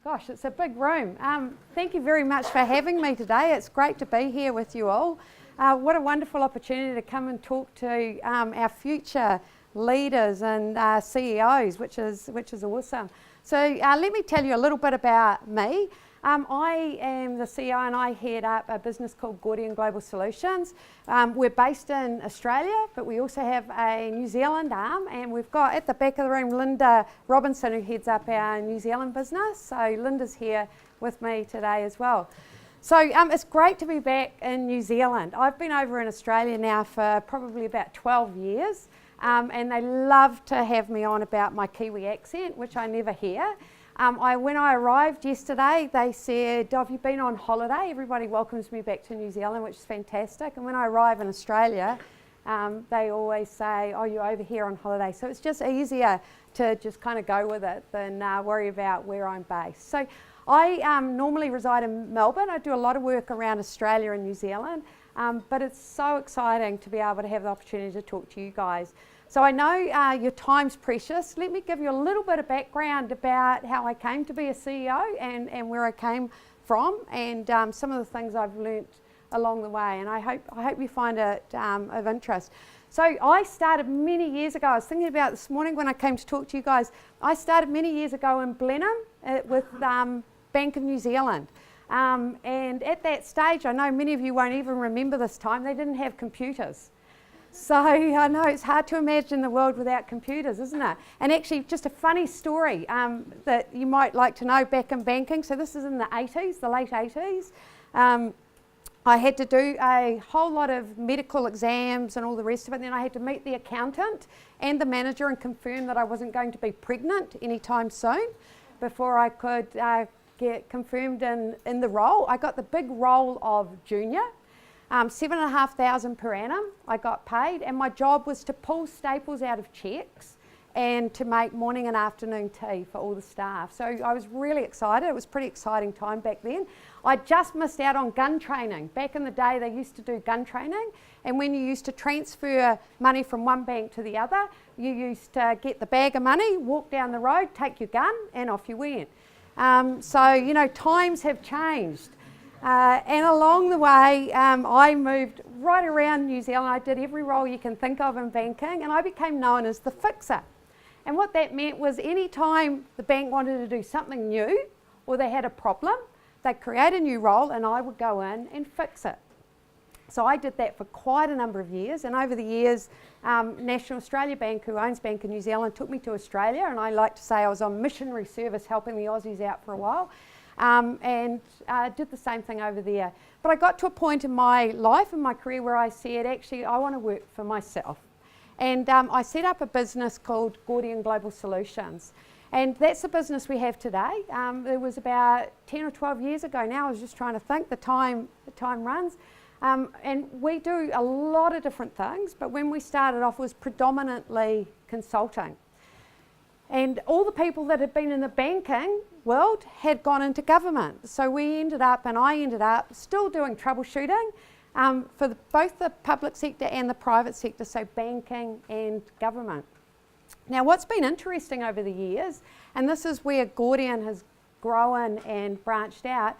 Gosh, it's a big room. Thank you very much for having me today. It's great to be here with you all. What a wonderful opportunity to come and talk to our future leaders and CEOs, which is awesome. So let me tell you a little bit about me. I am the CEO and I head up a business called Gordian Global Solutions. We're based in Australia, but we also have a New Zealand arm, and we've got at the back of the room Linda Robinson, who heads up our New Zealand business. So Linda's here with me today as well. So it's great to be back in New Zealand. I've been over in Australia now for probably about 12 years, and they love to have me on about my Kiwi accent, which I never hear. When I arrived yesterday, they said, "Oh, have you been on holiday?" Everybody welcomes me back to New Zealand, which is fantastic. And when I arrive in Australia, they always say, "Oh, you're over here on holiday." So it's just easier to just kind of go with it than worry about where I'm based. So I normally reside in Melbourne. I do a lot of work around Australia and New Zealand, but it's so exciting to be able to have the opportunity to talk to you guys. So I know your time's precious. Let me give you a little bit of background about how I came to be a CEO and where I came from, and some of the things I've learnt along the way, and I hope you find it of interest. So I started many years ago. I was thinking about this morning when I came to talk to you guys. I started many years ago in Blenheim with Bank of New Zealand. And at that stage, I know many of you won't even remember this time, they didn't have computers. So I know it's hard to imagine the world without computers, isn't it? And actually, just a funny story that you might like to know back in banking. So this is in the 80s, the late 80s. I had to do a whole lot of medical exams and all the rest of it. And then I had to meet the accountant and the manager and confirm that I wasn't going to be pregnant anytime soon before I could get confirmed in the role. I got the big role of junior. $7,500 per annum I got paid, and my job was to pull staples out of cheques and to make morning and afternoon tea for all the staff. So I was really excited. It was a pretty exciting time back then. I just missed out on gun training. Back in the day they used to do gun training, and when you used to transfer money from one bank to the other, you used to get the bag of money, walk down the road, take your gun, and off you went. So you know, times have changed. And along the way, I moved right around New Zealand. I did every role you can think of in banking, and I became known as the fixer. And what that meant was any time the bank wanted to do something new or they had a problem, they'd create a new role and I would go in and fix it. So I did that for quite a number of years, and over the years, National Australia Bank, who owns Bank of New Zealand, took me to Australia, and I like to say I was on missionary service helping the Aussies out for a while. And did the same thing over there. But I got to a point in my life and my career where I said, actually, I want to work for myself. And I set up a business called Gordian Global Solutions. And that's the business we have today. It was about 10 or 12 years ago now. I was just trying to think, the time runs. And we do a lot of different things, but when we started off, it was predominantly consulting. And all the people that had been in the banking world had gone into government. So I ended up still doing troubleshooting for both the public sector and the private sector, so banking and government. Now what's been interesting over the years, and this is where Gordian has grown and branched out,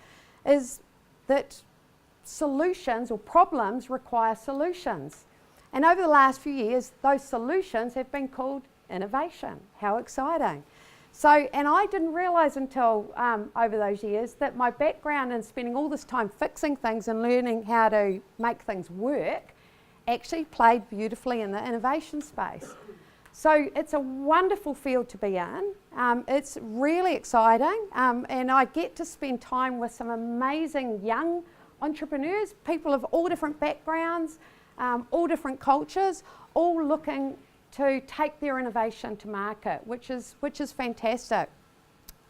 is that solutions or problems require solutions. And over the last few years, those solutions have been called innovation. How exciting. So, and I didn't realise until over those years that my background in spending all this time fixing things and learning how to make things work actually played beautifully in the innovation space. So it's a wonderful field to be in. It's really exciting, and I get to spend time with some amazing young entrepreneurs, people of all different backgrounds, all different cultures, all looking to take their innovation to market, which is fantastic.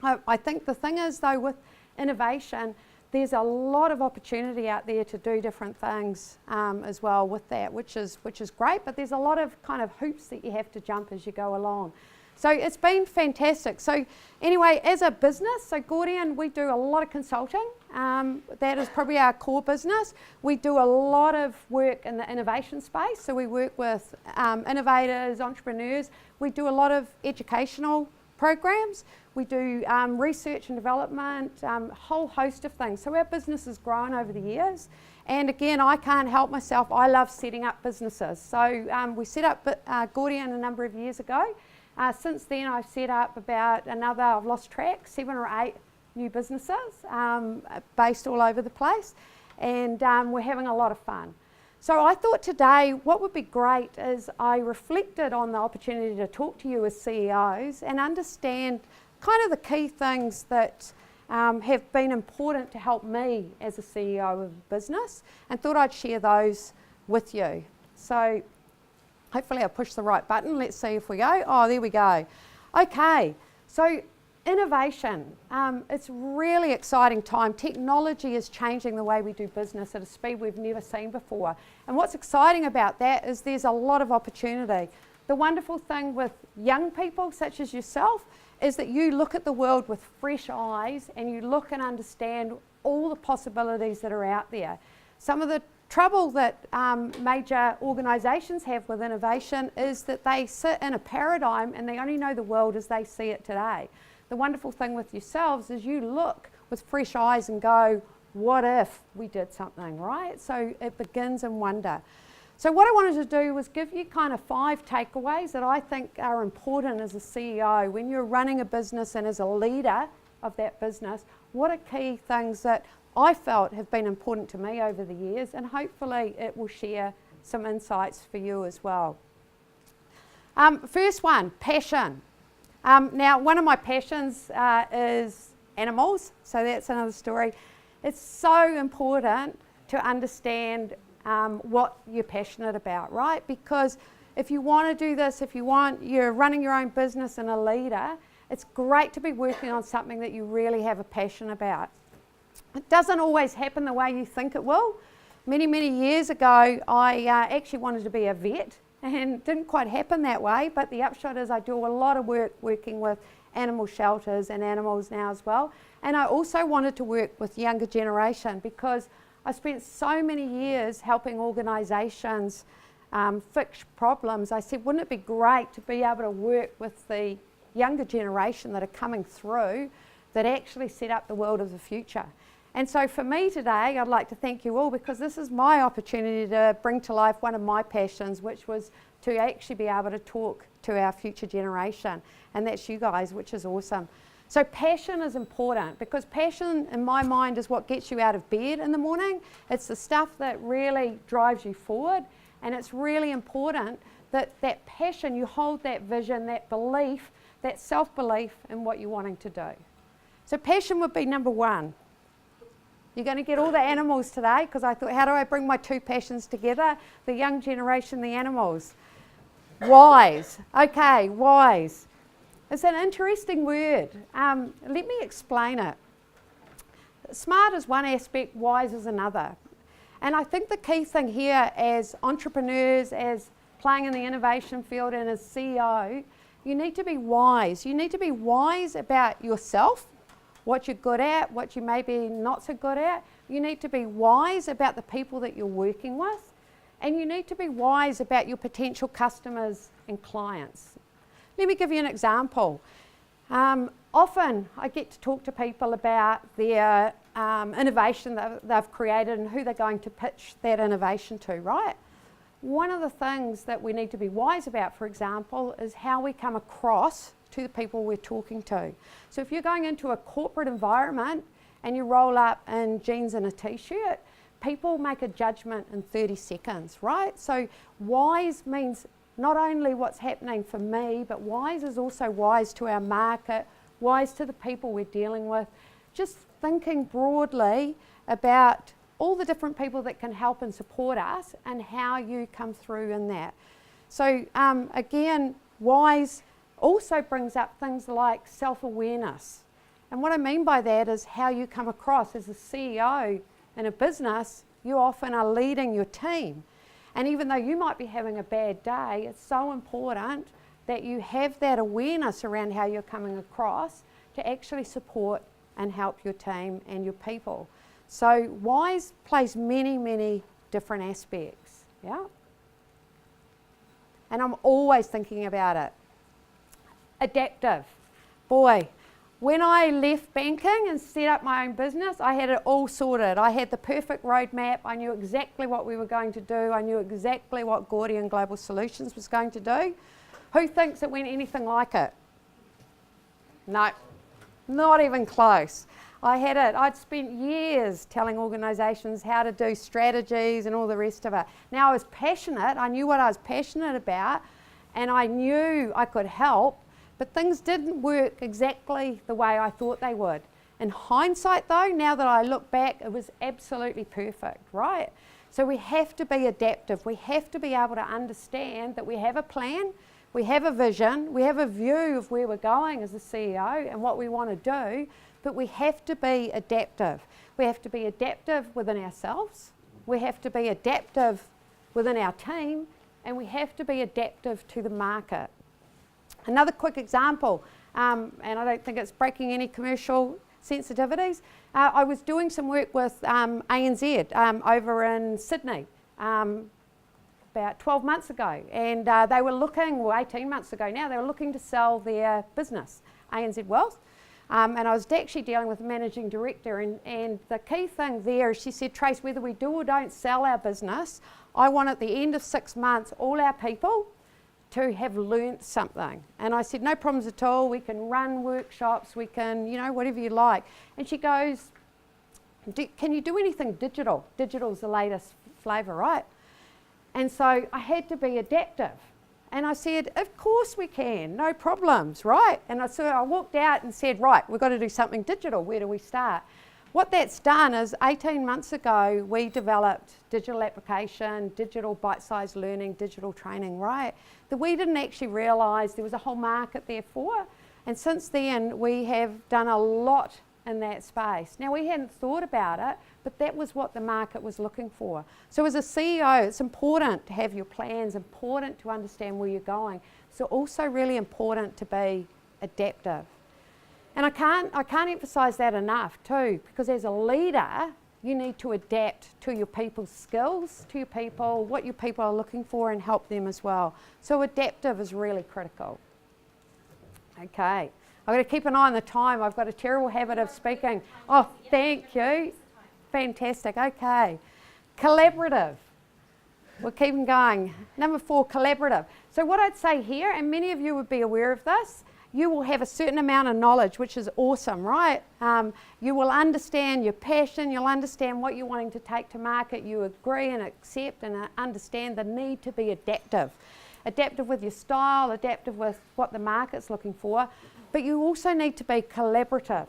I think the thing is though, with innovation, there's a lot of opportunity out there to do different things as well with that, which is great, but there's a lot of kind of hoops that you have to jump as you go along. So it's been fantastic. So anyway, as a business, so Gordian, we do a lot of consulting. That is probably our core business. We do a lot of work in the innovation space. So we work with innovators, entrepreneurs. We do a lot of educational programs. We do research and development, a whole host of things. So our business has grown over the years. And again, I can't help myself. I love setting up businesses. So we set up Gordian a number of years ago. Since then, I've set up about I've lost track, 7 or 8 new businesses based all over the place. And we're having a lot of fun. So I thought today what would be great is I reflected on the opportunity to talk to you as CEOs and understand kind of the key things that have been important to help me as a CEO of a business, and thought I'd share those with you. So hopefully I push the right button. Let's see if we go. Oh, there we go. Okay, so innovation. It's really exciting time. Technology is changing the way we do business at a speed we've never seen before. And what's exciting about that is there's a lot of opportunity. The wonderful thing with young people such as yourself is that you look at the world with fresh eyes and you look and understand all the possibilities that are out there. Some of the trouble that major organisations have with innovation is that they sit in a paradigm and they only know the world as they see it today. The wonderful thing with yourselves is you look with fresh eyes and go, what if we did something, right? So it begins in wonder. So what I wanted to do was give you kind of 5 takeaways that I think are important as a CEO. When you're running a business and as a leader of that business, what are key things that I felt have been important to me over the years, and hopefully it will share some insights for you as well. First one, passion. Now, one of my passions is animals, so that's another story. It's so important to understand what you're passionate about, right? Because if you want to do this, you're running your own business and a leader, it's great to be working on something that you really have a passion about. It doesn't always happen the way you think it will. Many, many years ago, I actually wanted to be a vet, and it didn't quite happen that way, but the upshot is I do a lot of work working with animal shelters and animals now as well. And I also wanted to work with younger generation because I spent so many years helping organisations fix problems. I said, wouldn't it be great to be able to work with the younger generation that are coming through that actually set up the world of the future? And so for me today, I'd like to thank you all because this is my opportunity to bring to life one of my passions, which was to actually be able to talk to our future generation. And that's you guys, which is awesome. So passion is important because passion, in my mind, is what gets you out of bed in the morning. It's the stuff that really drives you forward. And it's really important that that passion, you hold that vision, that belief, that self-belief in what you're wanting to do. So passion would be number 1. You're going to get all the animals today because I thought, how do I bring my 2 passions together? The young generation, the animals. Wise. Okay, wise. It's an interesting word. Let me explain it. Smart is one aspect, wise is another. And I think the key thing here as entrepreneurs, as playing in the innovation field and as CEO, you need to be wise. You need to be wise about yourself, what you're good at, what you may be not so good at. You need to be wise about the people that you're working with, and you need to be wise about your potential customers and clients. Let me give you an example. Often I get to talk to people about their innovation that they've created and who they're going to pitch that innovation to, right? One of the things that we need to be wise about, for example, is how we come across to the people we're talking to. So if you're going into a corporate environment and you roll up in jeans and a t-shirt, people make a judgment in 30 seconds, right? So wise means not only what's happening for me, but wise is also wise to our market, wise to the people we're dealing with, just thinking broadly about all the different people that can help and support us and how you come through in that. So again, wise also brings up things like self-awareness. And what I mean by that is how you come across as a CEO in a business. You often are leading your team. And even though you might be having a bad day, it's so important that you have that awareness around how you're coming across to actually support and help your team and your people. So wise plays many, many different aspects, yeah? And I'm always thinking about it. Adaptive. Boy, when I left banking and set up my own business, I had it all sorted. I had the perfect roadmap. I knew exactly what we were going to do. I knew exactly what Gordian Global Solutions was going to do. Who thinks it went anything like it? No, not even close. I had it. I'd spent years telling organisations how to do strategies and all the rest of it. Now I was passionate. I knew what I was passionate about, and I knew I could help. But things didn't work exactly the way I thought they would. In hindsight though, now that I look back, it was absolutely perfect, right? So we have to be adaptive. We have to be able to understand that we have a plan, we have a vision, we have a view of where we're going as a CEO and what we want to do, but we have to be adaptive. We have to be adaptive within ourselves, we have to be adaptive within our team, and we have to be adaptive to the market. Another quick example, and I don't think it's breaking any commercial sensitivities. I was doing some work with ANZ over in Sydney about 12 months ago, and they were looking, well 18 months ago now, they were looking to sell their business, ANZ Wealth, and I was actually dealing with the managing director, and the key thing there is she said, Trace, whether we do or don't sell our business, I want at the end of 6 months all our people to have learnt something. And I said, no problems at all, we can run workshops, we can, you know, whatever you like. And she goes, can you do anything digital? Digital's the latest flavour, right? And so I had to be adaptive. And I said, of course we can, no problems, right? And so I walked out and said, right, we've got to do something digital, where do we start? What that's done is 18 months ago, we developed digital application, digital bite-sized learning, digital training, right? That we didn't actually realise there was a whole market there for. And since then, we have done a lot in that space. Now, we hadn't thought about it, but that was what the market was looking for. So as a CEO, it's important to have your plans, important to understand where you're going. So also really important to be adaptive. And I can't emphasise that enough too, because as a leader, you need to adapt to your people's skills, to your people, what your people are looking for, and help them as well. So adaptive is really critical. Okay, I've got to keep an eye on the time. I've got a terrible habit of speaking. Oh, thank you. Fantastic, okay. Collaborative. We're keeping going. Number 4, collaborative. So what I'd say here, and many of you would be aware of this, you will have a certain amount of knowledge, which is awesome, right? You will understand your passion, you'll understand what you're wanting to take to market, you agree and accept and understand the need to be adaptive. Adaptive with your style, adaptive with what the market's looking for, but you also need to be collaborative.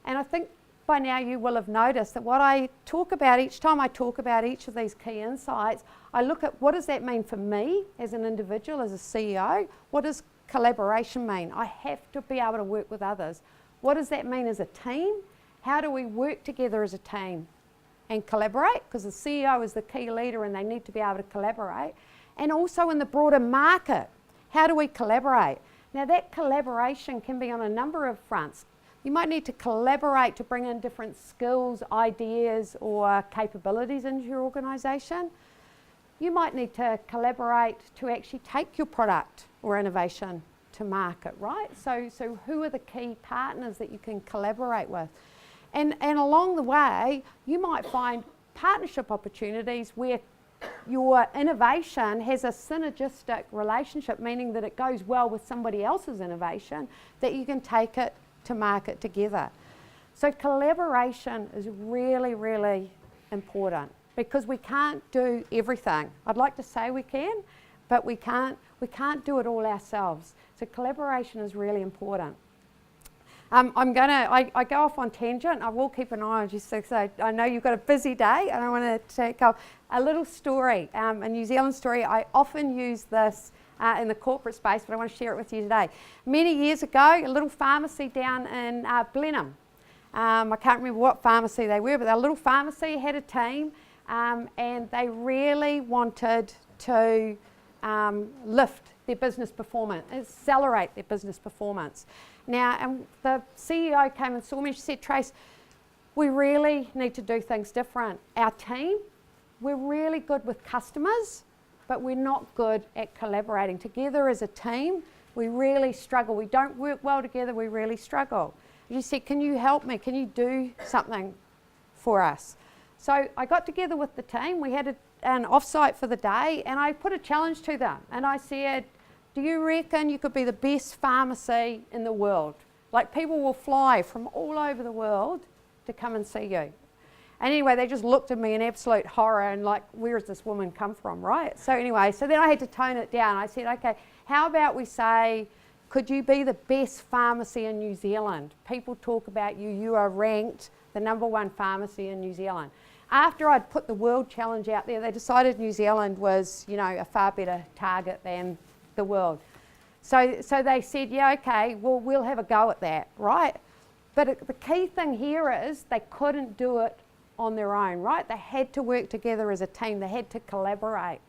And I think by now you will have noticed that what I talk about each time I talk about each of these key insights, I look at what does that mean for me as an individual, as a CEO? What does collaboration mean? I have to be able to work with others. What does that mean as a team? How do we work together as a team and collaborate? Because the CEO is the key leader and they need to be able to collaborate. And also in the broader market, how do we collaborate? Now that collaboration can be on a number of fronts. You might need to collaborate to bring in different skills, ideas or capabilities into your organisation. You might need to collaborate to actually take your product or innovation to market, right? So who are the key partners that you can collaborate with? And along the way, you might find partnership opportunities where your innovation has a synergistic relationship, meaning that it goes well with somebody else's innovation, that you can take it to market together. So collaboration is really, really important because we can't do everything. I'd like to say we can, but we can't do it all ourselves. So collaboration is really important. I go off on tangent. I will keep an eye on you, so I know you've got a busy day and I want to take up a little story, a New Zealand story. I often use this in the corporate space, but I want to share it with you today. Many years ago, a little pharmacy down in Blenheim. I can't remember what pharmacy they were, but their little pharmacy had a team and they really wanted to lift their business performance, accelerate their business performance. Now, and the CEO came and saw me and she said, Trace, we really need to do things different. Our team, we're really good with customers, but we're not good at collaborating together as a team We really struggle. We don't work well together. We really struggle. She said, can you help me? Can you do something for us? So I got together with the team. We had an off-site for the day, and I put a challenge to them. And I said, do you reckon you could be the best pharmacy in the world? Like, people will fly from all over the world to come and see you. And anyway, they just looked at me in absolute horror and like, where has this woman come from, right? So anyway, so then I had to tone it down. I said, okay, how about we say, could you be the best pharmacy in New Zealand? People talk about you. You are ranked the #1 pharmacy in New Zealand. After I'd put the world challenge out there, they decided New Zealand was, you know, a far better target than the world. So they said, yeah, okay, well, we'll have a go at that, right? But the key thing here is they couldn't do it on their own, right? They had to work together as a team. They had to collaborate.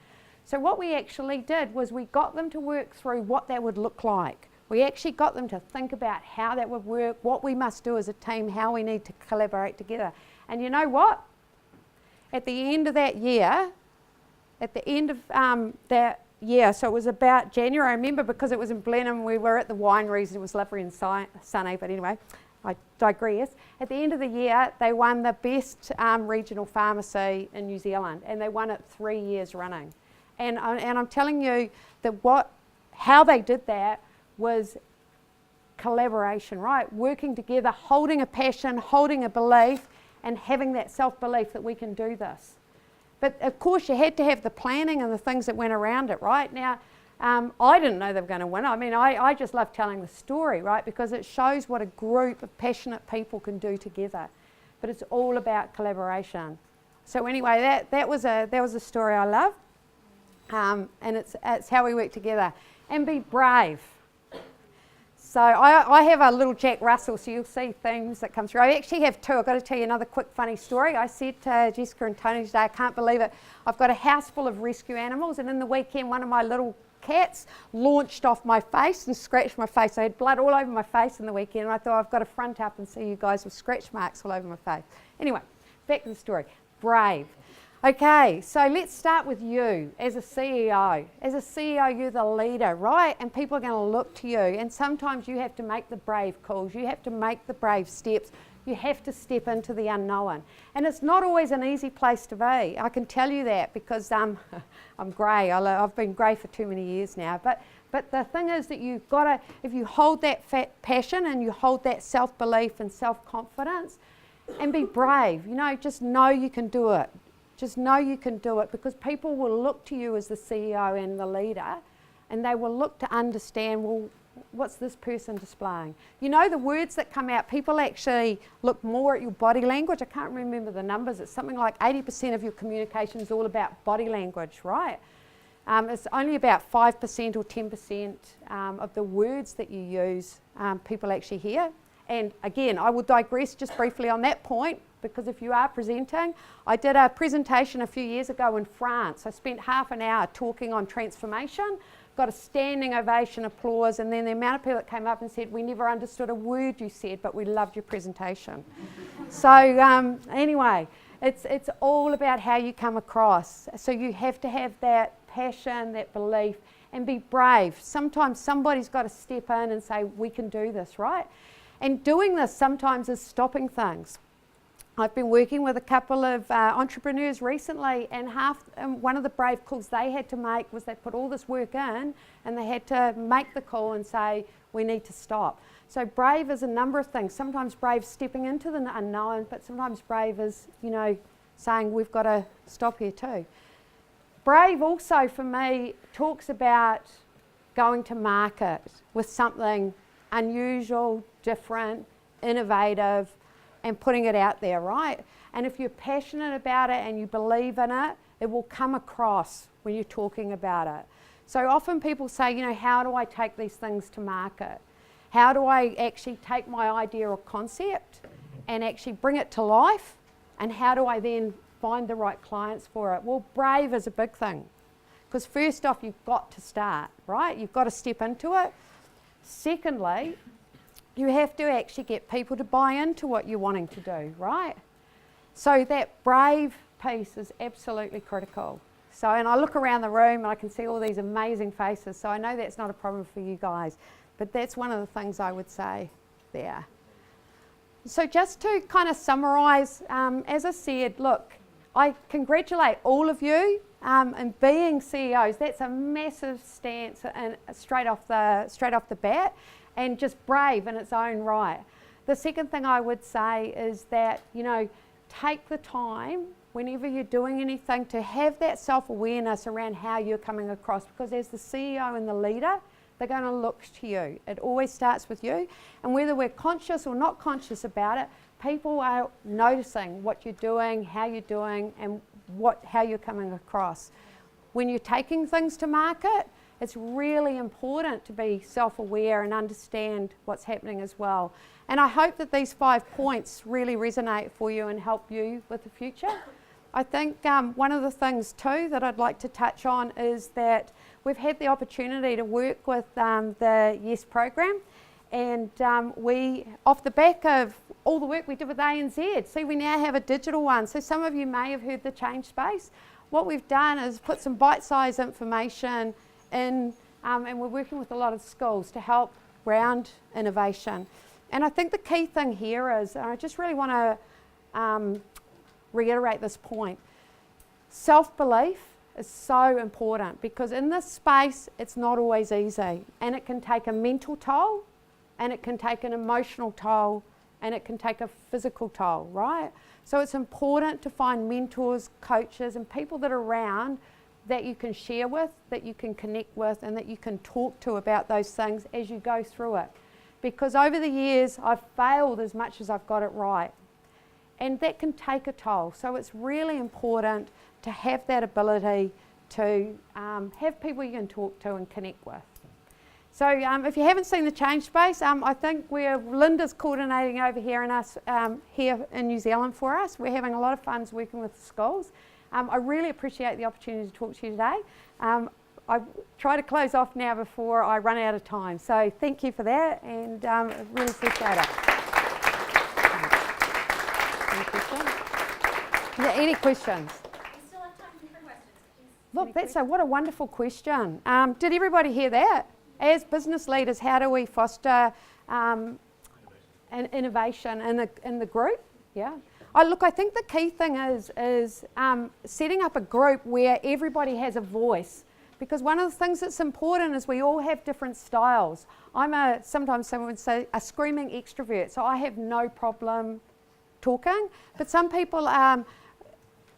So what we actually did was we got them to work through what that would look like. We actually got them to think about how that would work, what we must do as a team, how we need to collaborate together. And you know what? At the end of that year, so it was about January, I remember, because it was in Blenheim, we were at the wineries, it was lovely and sunny, but anyway, I digress. At the end of the year, they won the best regional pharmacy in New Zealand, and they won it 3 years running. And I'm telling you that how they did that was collaboration, right? Working together, holding a passion, holding a belief, and having that self-belief that we can do this. But of course, you had to have the planning and the things that went around it, right? Now, I didn't know they were going to win. I mean, I just love telling the story, right? Because it shows what a group of passionate people can do together. But it's all about collaboration. So anyway, that was a story I love. And it's how we work together. And be brave. So I have a little Jack Russell, so you'll see themes that come through. I actually have two. I've got to tell you another quick funny story. I said to Jessica and Tony today, I can't believe it, I've got a house full of rescue animals, and in the weekend one of my little cats launched off my face and scratched my face. I had blood all over my face in the weekend, and I thought, I've got to front up and see you guys with scratch marks all over my face. Anyway, back to the story. Brave. Okay, so let's start with you as a CEO. As a CEO, you're the leader, right? And people are going to look to you. And sometimes you have to make the brave calls. You have to make the brave steps. You have to step into the unknown. And it's not always an easy place to be. I can tell you that because I'm grey. I've been grey for too many years now. But the thing is that you've got to, if you hold that passion and you hold that self-belief and self-confidence and be brave, you know, just know you can do it. Just know you can do it, because people will look to you as the CEO and the leader, and they will look to understand, well, what's this person displaying? You know, the words that come out, people actually look more at your body language. I can't remember the numbers. It's something like 80% of your communication is all about body language, right? It's only about 5% or 10% of the words that you use people actually hear. And again, I will digress just briefly on that point, because if you are presenting, I did a presentation a few years ago in France. I spent half an hour talking on transformation, got a standing ovation, applause, and then the amount of people that came up and said, we never understood a word you said, but we loved your presentation. So anyway, it's all about how you come across. So you have to have that passion, that belief, and be brave. Sometimes somebody's got to step in and say, we can do this, right? And doing this sometimes is stopping things. I've been working with a couple of entrepreneurs recently, and one of the brave calls they had to make was they put all this work in and they had to make the call and say, we need to stop. So brave is a number of things. Sometimes brave stepping into the unknown, but sometimes brave is, you know, saying we've got to stop here too. Brave also for me talks about going to market with something unusual, different, innovative, and putting it out there, right? And if you're passionate about it and you believe in it, it will come across when you're talking about it. So often people say, you know, how do I take these things to market? How do I actually take my idea or concept and actually bring it to life? And how do I then find the right clients for it? Well, brave is a big thing, because first off, you've got to start, right? You've got to step into it. Secondly, you have to actually get people to buy into what you're wanting to do, right? So that brave piece is absolutely critical. So, and I look around the room and I can see all these amazing faces. So I know that's not a problem for you guys, but that's one of the things I would say there. So just to kind of summarise, as I said, look, I congratulate all of you in being CEOs. That's a massive stance and straight off the bat, and just brave in its own right. The second thing I would say is that, you know, take the time whenever you're doing anything to have that self-awareness around how you're coming across, because as the CEO and the leader, they're going to look to you. It always starts with you, and whether we're conscious or not conscious about it, people are noticing what you're doing, how you're doing, and how you're coming across. When you're taking things to market, it's really important to be self-aware and understand what's happening as well. And I hope that these 5 points really resonate for you and help you with the future. I think one of the things too that I'd like to touch on is that we've had the opportunity to work with the YES program, and we, off the back of all the work we did with ANZ, see, we now have a digital one. So some of you may have heard the Change Space. What we've done is put some bite-sized information in, and we're working with a lot of schools to help ground innovation. And I think the key thing here is, and I just really want to reiterate this point, self-belief is so important, because in this space it's not always easy, and it can take a mental toll, and it can take an emotional toll, and it can take a physical toll, right? So it's important to find mentors, coaches, and people that are around that you can share with, that you can connect with, and that you can talk to about those things as you go through it. Because over the years I've failed as much as I've got it right, and that can take a toll. So it's really important to have that ability to have people you can talk to and connect with. So if you haven't seen the Change Space, I think Linda's coordinating over here in us here in New Zealand for us. We're having a lot of fun working with schools. I really appreciate the opportunity to talk to you today. I try to close off now before I run out of time. So thank you for that, and I really appreciate it. Any questions? We still have time for questions. Look, what a wonderful question. Did everybody hear that? As business leaders, how do we foster an innovation in the group? Yeah. I think the key thing is setting up a group where everybody has a voice. Because one of the things that's important is we all have different styles. Sometimes someone would say, a screaming extrovert, so I have no problem talking. But some people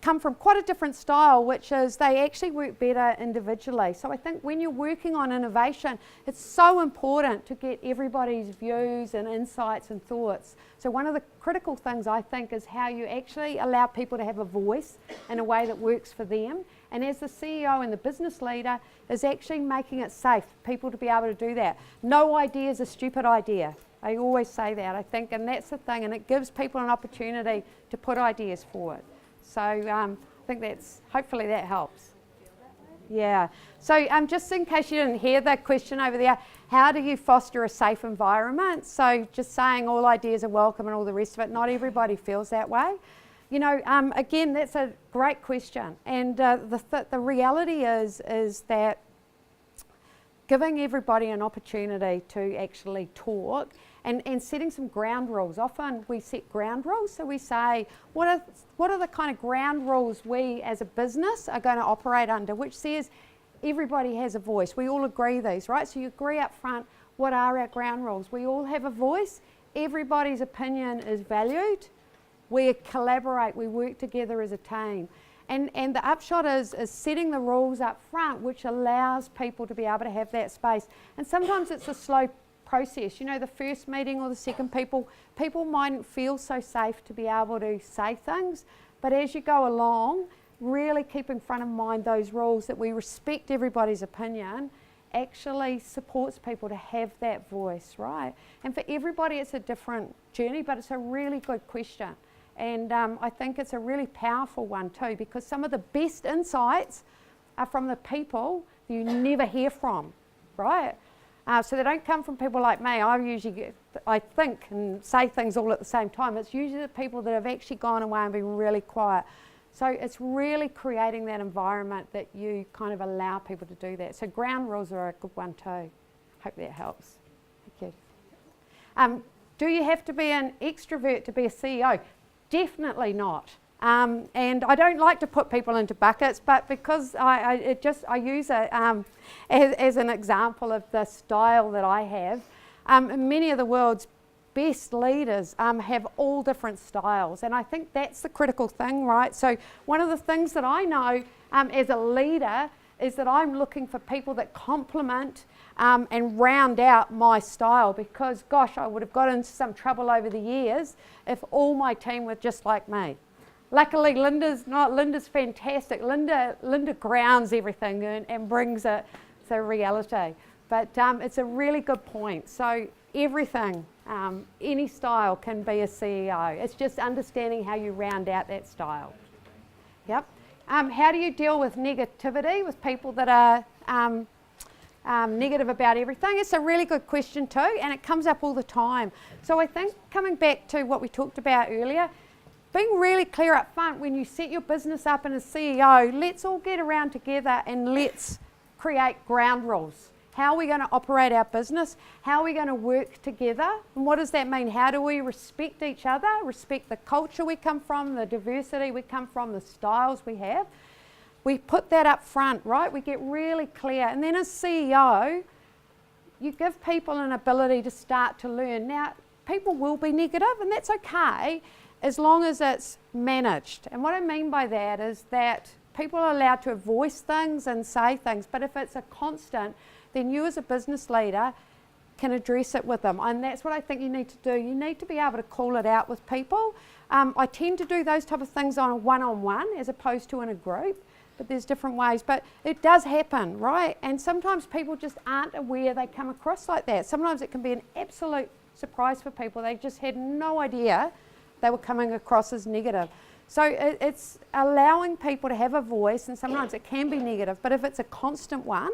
come from quite a different style, which is they actually work better individually. So I think when you're working on innovation, it's so important to get everybody's views and insights and thoughts. So one of the critical things, I think, is how you actually allow people to have a voice in a way that works for them. And as the CEO and the business leader, is actually making it safe for people to be able to do that. No idea is a stupid idea. I always say that, I think, and that's the thing, and it gives people an opportunity to put ideas forward. So I think hopefully that helps. Yeah. So just in case you didn't hear that question over there, how do you foster a safe environment? So just saying all ideas are welcome and all the rest of it, not everybody feels that way. You know, again, that's a great question. And the reality is that giving everybody an opportunity to actually talk and setting some ground rules. Often we set ground rules, so we say, what are the kind of ground rules we as a business are going to operate under, which says everybody has a voice. We all agree these, right? So you agree up front, what are our ground rules? We all have a voice. Everybody's opinion is valued. We collaborate, we work together as a team. And the upshot is setting the rules up front, which allows people to be able to have that space. And sometimes it's a slow process. You know, the first meeting or the second, people mightn't feel so safe to be able to say things. But as you go along, really keep in front of mind those rules that we respect everybody's opinion actually supports people to have that voice, right? And for everybody it's a different journey, but it's a really good question. And I think it's a really powerful one too, because some of the best insights are from the people that you never hear from, right? So they don't come from people like me. I think and say things all at the same time. It's usually the people that have actually gone away and been really quiet. So it's really creating that environment that you kind of allow people to do that. So ground rules are a good one too. Hope that helps. Thank you. Do you have to be an extrovert to be a CEO? Definitely not. And I don't like to put people into buckets, but because I use it as an example of the style that I have. Many of the world's best leaders have all different styles, and I think that's the critical thing, right? So one of the things that I know as a leader is that I'm looking for people that complement and round out my style, because gosh, I would have got into some trouble over the years if all my team were just like me. Luckily, Linda's fantastic. Linda grounds everything and brings it to reality. But it's a really good point. So everything, any style can be a CEO. It's just understanding how you round out that style. Yep. How do you deal with negativity, with people that are negative about everything? It's a really good question too, and it comes up all the time. So I think coming back to what we talked about earlier, being really clear up front when you set your business up as a CEO, let's all get around together and let's create ground rules. How are we going to operate our business? How are we going to work together? And what does that mean? How do we respect each other, respect the culture we come from, the diversity we come from, the styles we have? We put that up front, right? We get really clear. And then as CEO, you give people an ability to start to learn. Now, people will be negative, and that's okay as long as it's managed. And what I mean by that is that people are allowed to voice things and say things, but if it's a constant, then you as a business leader can address it with them. And that's what I think you need to do. You need to be able to call it out with people. I tend to do those type of things on a one-on-one as opposed to in a group, but there's different ways. But it does happen, right? And sometimes people just aren't aware they come across like that. Sometimes it can be an absolute surprise for people. They just had no idea they were coming across as negative. So it's allowing people to have a voice, and sometimes it can be negative, but if it's a constant one,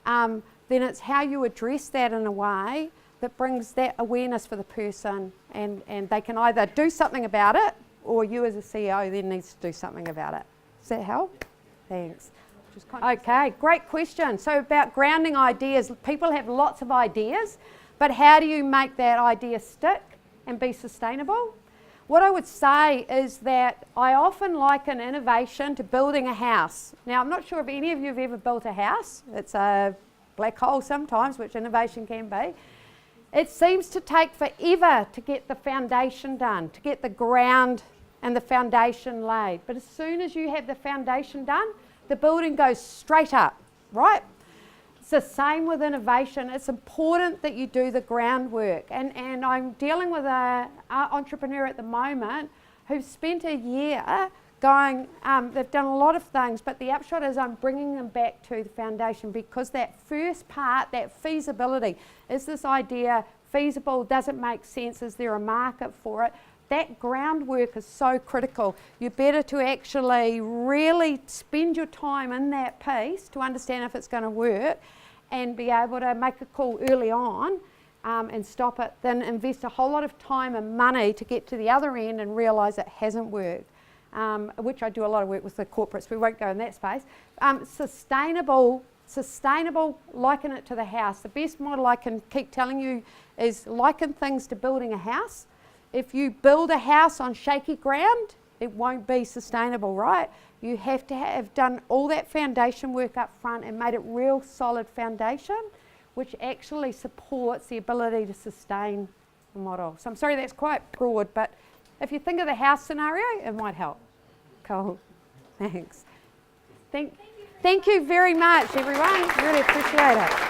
then it's how you address that in a way that brings that awareness for the person, and they can either do something about it, or you as a CEO then needs to do something about it. Does that help? Thanks. Okay, great question. So about grounding ideas, people have lots of ideas, but how do you make that idea stick and be sustainable? What I would say is that I often liken innovation to building a house. Now, I'm not sure if any of you have ever built a house. It's a black hole sometimes, which innovation can be. It seems to take forever to get the foundation done, to get the ground and the foundation laid. But as soon as you have the foundation done, the building goes straight up, right? It's the same with innovation. It's important that you do the groundwork. And I'm dealing with an entrepreneur at the moment who's spent a year going, they've done a lot of things, but the upshot is I'm bringing them back to the foundation, because that first part, that feasibility, is this idea feasible? Does it make sense? Is there a market for it? That groundwork is so critical. You're better to actually really spend your time in that piece to understand if it's going to work and be able to make a call early on and stop it, than invest a whole lot of time and money to get to the other end and realise it hasn't worked, which I do a lot of work with the corporates. We won't go in that space. Sustainable, liken it to the house. The best model I can keep telling you is liken things to building a house. If you build a house on shaky ground, it won't be sustainable, right? You have to have done all that foundation work up front and made it real solid foundation, which actually supports the ability to sustain the model. So I'm sorry that's quite broad, but if you think of the house scenario, it might help. Cool. Thanks. Thank you very much, everyone. Really appreciate it.